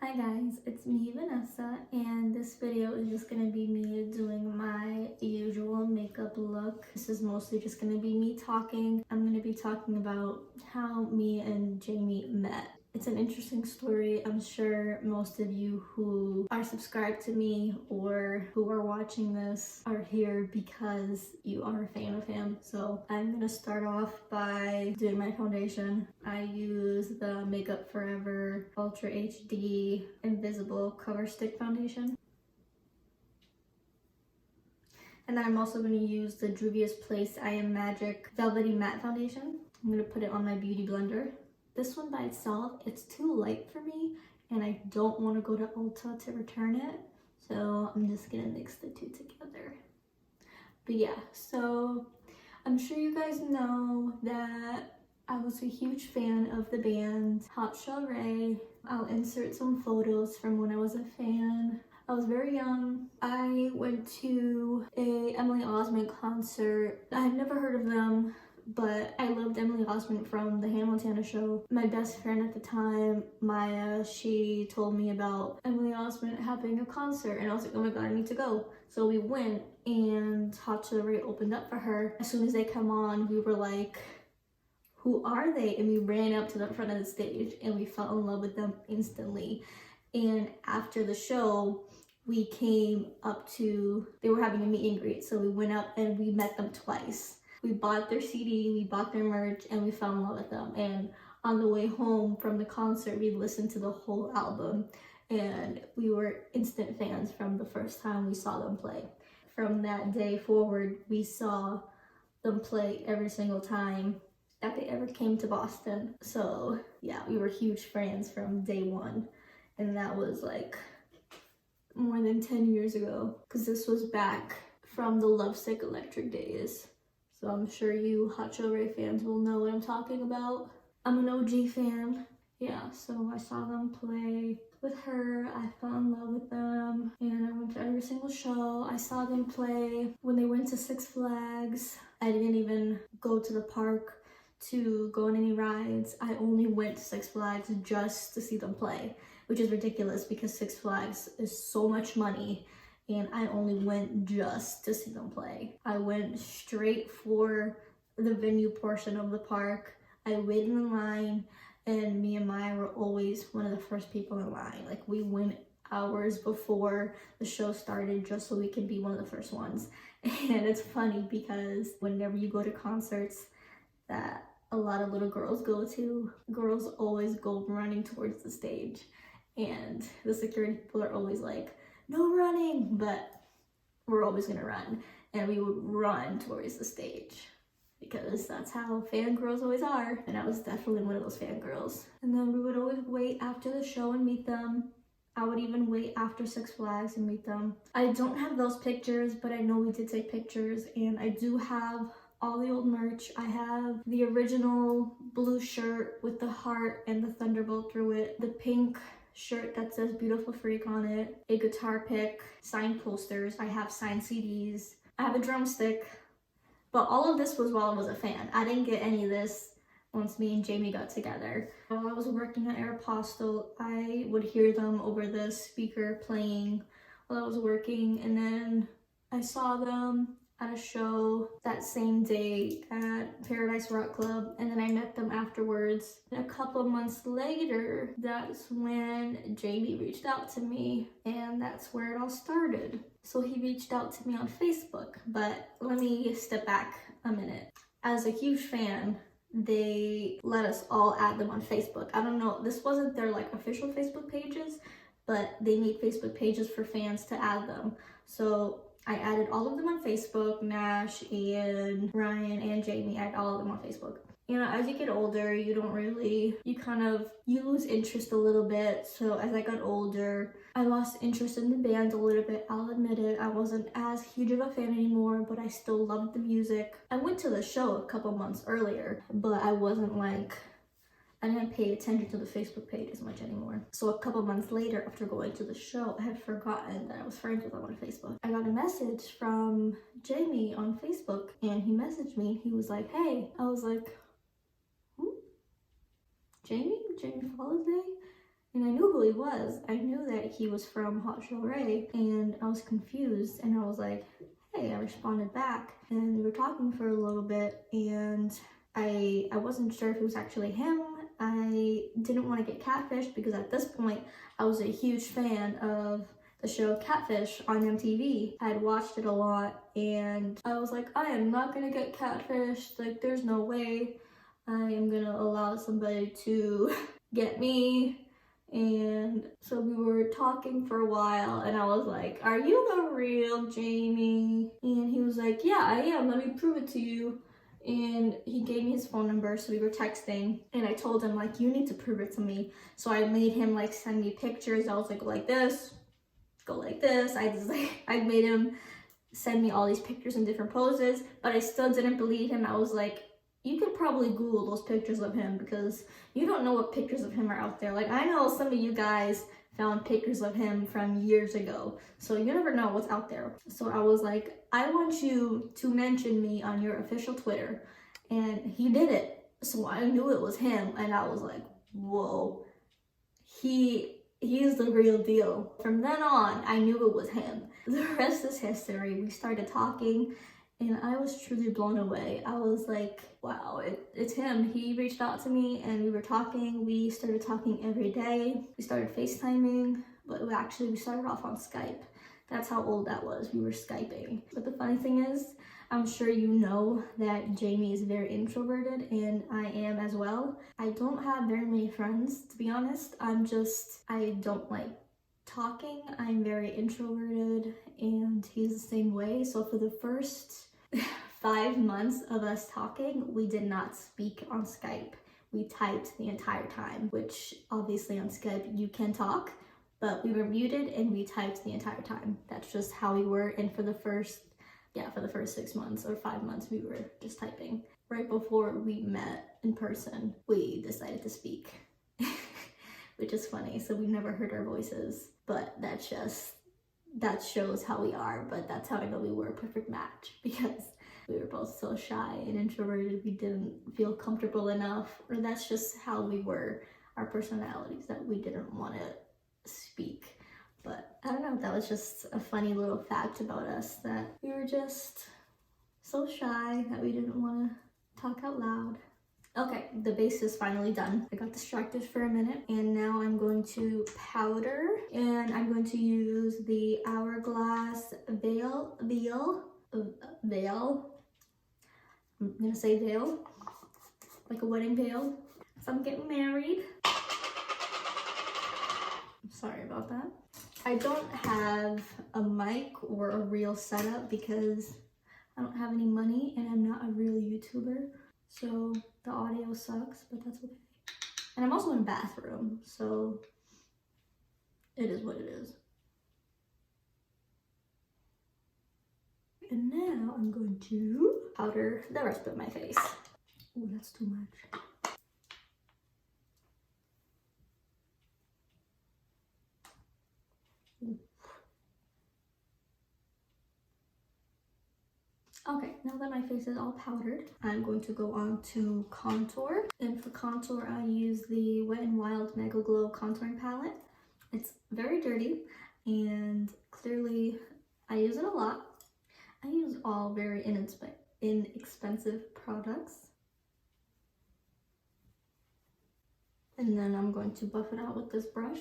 Hi guys, it's me Vanessa, and this video is just gonna be me doing my usual makeup look. This is mostly just gonna be me talking. I'm gonna be talking about how me and Jamie met. It's an interesting story. I'm sure most of you who are subscribed to me or who are watching this are here because you are a fan of him. So I'm gonna start off by doing my foundation. I use the Makeup Forever Ultra HD Invisible Cover Stick Foundation. And then I'm also going to use the Juvia's Place I Am Magic Velvety Matte Foundation. I'm going to put it on my beauty blender. This one by itself, it's too light for me, and I don't want to go to Ulta to return it. So I'm just going to mix the two together. But yeah, so I'm sure you guys know that I was a huge fan of the band Hot Shell Ray. I'll insert some photos from when I was a fan. I was very young. I went to a Emily Osment concert. I had never heard of them, but I loved Emily Osment from the Hannah Montana show. My best friend at the time, Maya, she told me about Emily Osment having a concert, and I was like, oh my god, I need to go. So we went, and Hot Shell Ray opened up for her. As soon as they come on, we were like, who are they? And we ran up to the front of the stage, and we fell in love with them instantly. And after the show, we came up to, they were having a meet and greet, so we went up and we met them twice. We bought their CD, we bought their merch, and we fell in love with them. And on the way home from the concert, we listened to the whole album, and we were instant fans from the first time we saw them play. From that day forward, we saw them play every single time that they ever came to Boston. So yeah, we were huge fans from day one, and that was like more than 10 years ago, because this was back from the Lovesick Electric days. So I'm sure you Hot Shell Ray fans will know what I'm talking about. I'm an OG fan. Yeah, so I saw them play with her. I fell in love with them, and I went to every single show. I saw them play when they went to Six Flags. I didn't even go to the park to go on any rides. I only went to Six Flags just to see them play, which is ridiculous because Six Flags is so much money, and I only went just to see them play. I went straight for the venue portion of the park. I waited in line, and me and Maya were always one of the first people in line. Like, we went hours before the show started just so we could be one of the first ones. And it's funny because whenever you go to concerts that a lot of little girls go to, girls always go running towards the stage, and the security people are always like, no running, but we're always gonna run. And we would run towards the stage because that's how fangirls always are, and I was definitely one of those fangirls. And then we would always wait after the show and meet them. I would even wait after Six Flags and meet them. I don't have those pictures, but I know we did take pictures, and I do have all the old merch. I have the original blue shirt with the heart and the thunderbolt through it, the pink shirt that says Beautiful Freak on it, a guitar pick, signed posters, I have signed CDs, I have a drumstick. But all of this was while I was a fan. I didn't get any of this once me and Jamie got together. While I was working at Aeropostale, I would hear them over the speaker playing while I was working, and then I saw them at a show that same day at Paradise Rock Club, and then I met them afterwards. And a couple of months later, that's when Jamie reached out to me, and that's where it all started. So he reached out to me on Facebook, but let me step back a minute. As a huge fan, they let us all add them on Facebook. I don't know, this wasn't their like official Facebook pages, but they made Facebook pages for fans to add them. So I added all of them on Facebook. Nash, Ian, Ryan, and Jamie, I added all of them on Facebook. You know, as you get older, you lose interest a little bit. So as I got older, I lost interest in the band a little bit. I'll admit it. I wasn't as huge of a fan anymore, but I still loved the music. I went to the show a couple months earlier, but I didn't pay attention to the Facebook page as much anymore. So a couple months later, after going to the show, I had forgotten that I was friends with them on Facebook. I got a message from Jamie on Facebook, and he messaged me, and he was like, hey. I was like, who? Jamie Follese? And I knew who he was. I knew that he was from Hot Shell Ray, and I was confused, and I was like, hey, I responded back, and we were talking for a little bit, and I wasn't sure if it was actually him. I didn't want to get catfished because at this point I was a huge fan of the show Catfish on MTV. I had watched it a lot, and I was like, I am not gonna get catfished. Like, there's no way I am gonna allow somebody to get me. And so we were talking for a while, and I was like, are you the real Jamie? And he was like, yeah, I am. Let me prove it to you. And he gave me his phone number, so we were texting, and I told him, like, you need to prove it to me. So I made him, like, send me pictures. I was like, go like this, go like this. I made him send me all these pictures in different poses, but I still didn't believe him. I was like, you could probably Google those pictures of him because you don't know what pictures of him are out there. Like, I know some of you guys found pictures of him from years ago, so you never know what's out there. So I was like, I want you to mention me on your official Twitter, and he did it. So I knew it was him, and I was like, whoa, he is the real deal. From then on, I knew it was him. The rest is history. We started talking, and I was truly blown away. I was like, wow, it's him. He reached out to me, and we were talking. We started talking every day. We started FaceTiming, but we started off on Skype. That's how old that was. We were Skyping. But the funny thing is, I'm sure you know that Jamie is very introverted, and I am as well. I don't have very many friends, to be honest. I don't like talking. I'm very introverted, and he's the same way. So for the first 5 months of us talking, we did not speak on Skype. We typed the entire time, which obviously on Skype you can talk, but we were muted and we typed the entire time. That's just how we were. And for the first 6 months or 5 months, we were just typing. Right before we met in person, we decided to speak, which is funny. So we never heard our voices, but that shows how we are. But that's how I know we were a perfect match, because we were both so shy and introverted. We didn't feel comfortable enough, or that's just how we were, our personalities, that we didn't want to speak. But I don't know, that was just a funny little fact about us, that we were just so shy that we didn't want to talk out loud. Okay, the base is finally done. I got distracted for a minute, and now I'm going to powder, and I'm going to use the Hourglass Veil. I'm gonna say veil, like a wedding veil. So I'm getting married. Sorry about that. I don't have a mic or a real setup because I don't have any money and I'm not a real YouTuber. So the audio sucks, but that's okay. And I'm also in a bathroom, so it is what it is. And now I'm going to powder the rest of my face. Oh, that's too much. Okay, now that my face is all powdered, I'm going to go on to contour. And for contour, I use the Wet n Wild Mega Glow contouring palette. It's very dirty, and clearly I use it a lot. I use all very inexpensive products. And then I'm going to buff it out with this brush.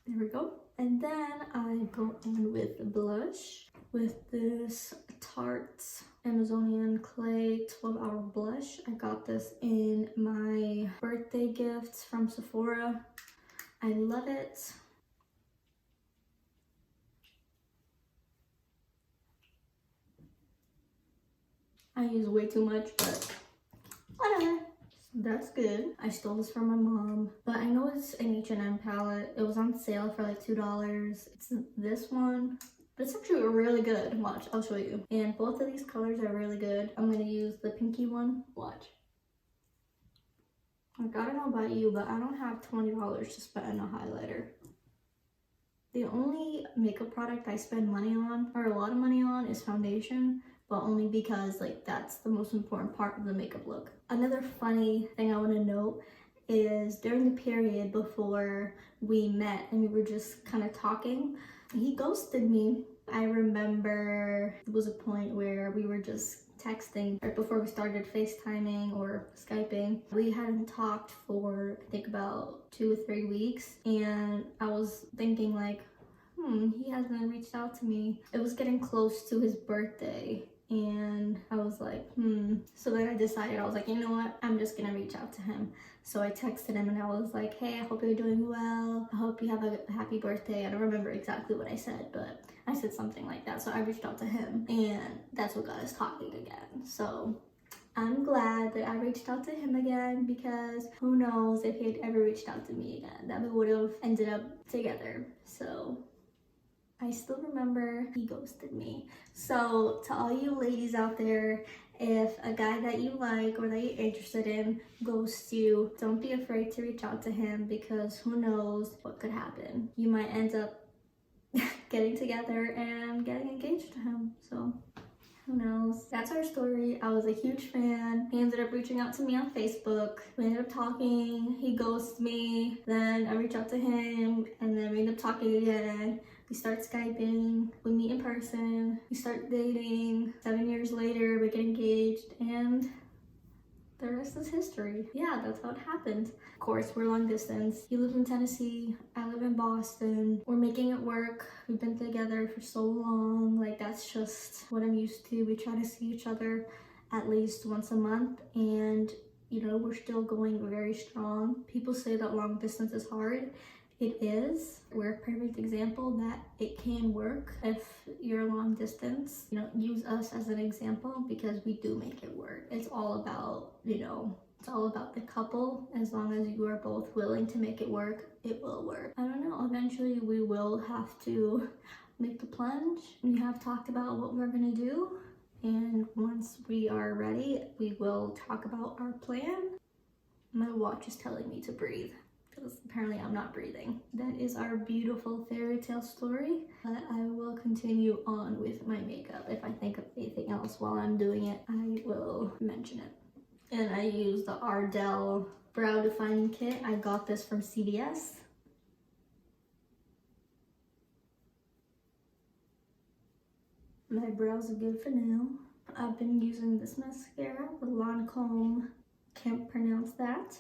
There we go. And then I go in with blush with this Tarte Amazonian Clay 12-Hour Blush. I got this in my birthday gifts from Sephora. I love it. I use way too much, but whatever. That's good. I stole this from my mom, but I know it's an H&M palette. It was on sale for like $2. It's this one, but it's actually really good. Watch, I'll show you. And both of these colors are really good. I'm gonna use the pinky one. Watch. Like, I don't know about you, but I don't have $20 to spend on a highlighter. The only makeup product I spend money on, or a lot of money on, is foundation. but only because like that's the most important part of the makeup look. Another funny thing I want to note is during the period before we met and we were just kind of talking, he ghosted me. I remember there was a point where we were just texting right before we started FaceTiming or Skyping. We hadn't talked for I think about 2 or 3 weeks, and I was thinking like, he hasn't reached out to me. It was getting close to his birthday, and I was like, So then I decided, I was like, you know what? I'm just gonna reach out to him. So I texted him and I was like, hey, I hope you're doing well. I hope you have a happy birthday. I don't remember exactly what I said, but I said something like that. So I reached out to him, and that's what got us talking again. So I'm glad that I reached out to him again, because who knows if he had ever reached out to me again, that we would have ended up together. So I still remember he ghosted me. So to all you ladies out there, if a guy that you like or that you're interested in ghosts you, don't be afraid to reach out to him, because who knows what could happen. You might end up getting together and getting engaged to him. So who knows? That's our story. I was a huge fan. He ended up reaching out to me on Facebook. We ended up talking. He ghosted me. Then I reached out to him, and then we ended up talking again. We start Skyping. We meet in person. We start dating. 7 years later, we get engaged, and the rest is history. Yeah, that's how it happened. Of course, we're long distance. He lives in Tennessee. I live in Boston. We're making it work. We've been together for so long. Like, that's just what I'm used to. We try to see each other at least once a month, and you know, we're still going very strong. People say that long distance is hard. It is. We're a perfect example that it can work if you're long distance. You know, use us as an example, because we do make it work. It's all about, it's all about the couple. As long as you are both willing to make it work, it will work. I don't know, eventually we will have to make the plunge. We have talked about what we're gonna do, and once we are ready, we will talk about our plan. My watch is telling me to breathe, because apparently I'm not breathing. That is our beautiful fairy tale story. But I will continue on with my makeup. If I think of anything else while I'm doing it, I will mention it. And I use the Ardell Brow Defining Kit. I got this from CVS. My brows are good for now. I've been using this mascara, the Lancome, can't pronounce that.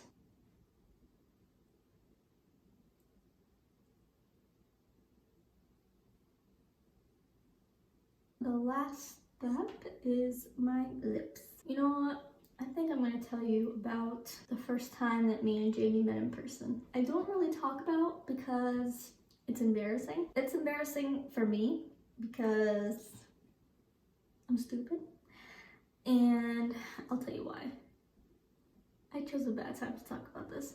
The last step is my lips. You know what? I think I'm going to tell you about the first time that me and Jamie met in person. I don't really talk about because it's embarrassing. It's embarrassing for me because I'm stupid. And I'll tell you why. I chose a bad time to talk about this.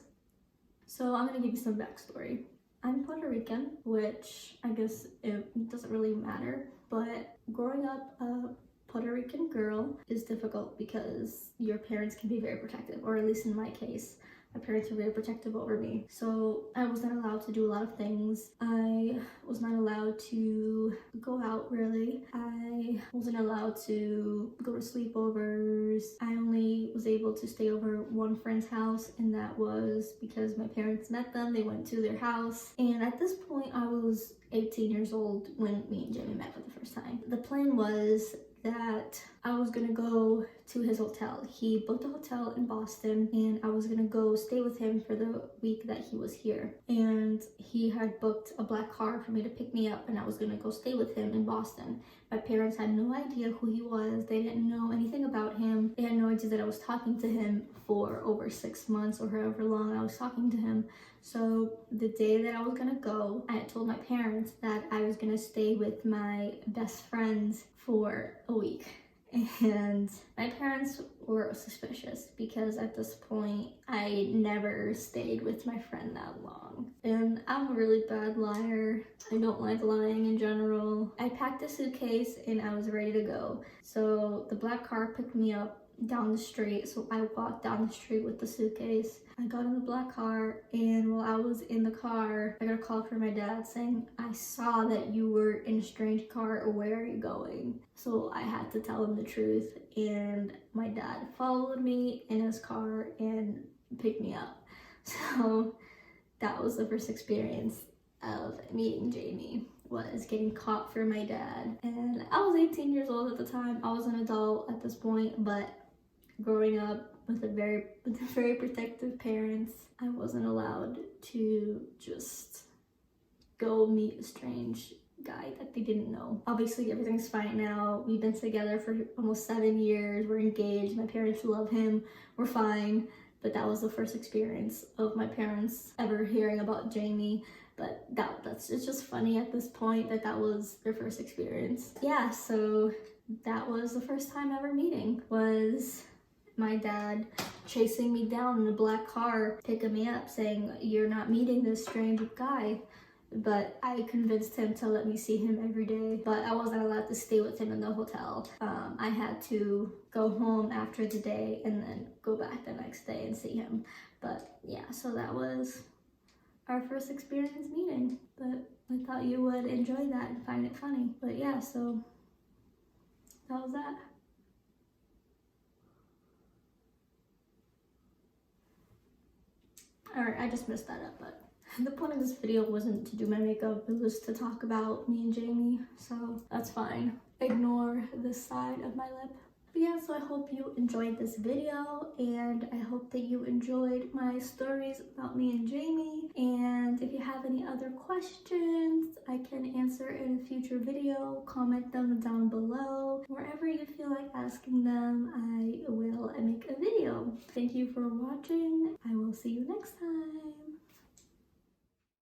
So I'm going to give you some backstory. I'm Puerto Rican, which I guess it doesn't really matter, but growing up a Puerto Rican girl is difficult because your parents can be very protective, or at least in my case, my parents were very protective over me. So I wasn't allowed to do a lot of things. I was not allowed to go out really. I wasn't allowed to go to sleepovers. I only was able to stay over one friend's house, and that was because my parents met them. They went to their house. And at this point, I was 18 years old when me and Jamie met for the first time. The plan was that I was gonna go to his hotel. He booked a hotel in Boston, and I was gonna go stay with him for the week that he was here. And he had booked a black car for me to pick me up, and I was gonna go stay with him in Boston. My parents had no idea who he was. They didn't know anything about him. They had no idea that I was talking to him for over 6 months or however long I was talking to him. So the day that I was gonna go, I had told my parents that I was gonna stay with my best friends for a week. And my parents were suspicious because at this point I never stayed with my friend that long. And I'm a really bad liar. I don't like lying in general. I packed a suitcase and I was ready to go. So the black car picked me up down the street, so I walked down the street with the suitcase. I got in the black car, and while I was in the car, I got a call from my dad saying, I saw that you were in a strange car, where are you going? So I had to tell him the truth, and my dad followed me in his car and picked me up. So that was the first experience of meeting Jamie, was getting caught for my dad. And I was 18 years old at the time. I was an adult at this point, but growing up with very protective parents, I wasn't allowed to just go meet a strange guy that they didn't know. Obviously everything's fine now. We've been together for almost 7 years. We're engaged. My parents love him. We're fine. But that was the first experience of my parents ever hearing about Jamie. But it's just funny at this point that was their first experience. Yeah, so that was the first time ever meeting, was my dad chasing me down in a black car, picking me up, saying, you're not meeting this strange guy. But I convinced him to let me see him every day, but I wasn't allowed to stay with him in the hotel. I had to go home after the day and then go back the next day and see him. But yeah, so that was our first experience meeting, but I thought you would enjoy that and find it funny. But yeah, so that was that. Alright, I just messed that up, but the point of this video wasn't to do my makeup, it was to talk about me and Jamie, so that's fine. Ignore this side of my lip. But yeah, so I hope you enjoyed this video, and I hope that you enjoyed my stories about me and Jamie. And if you have any other questions, I can answer in a future video. Comment them down below. Wherever you feel like asking them, I will make a video. Thank you for watching. I will see you next time.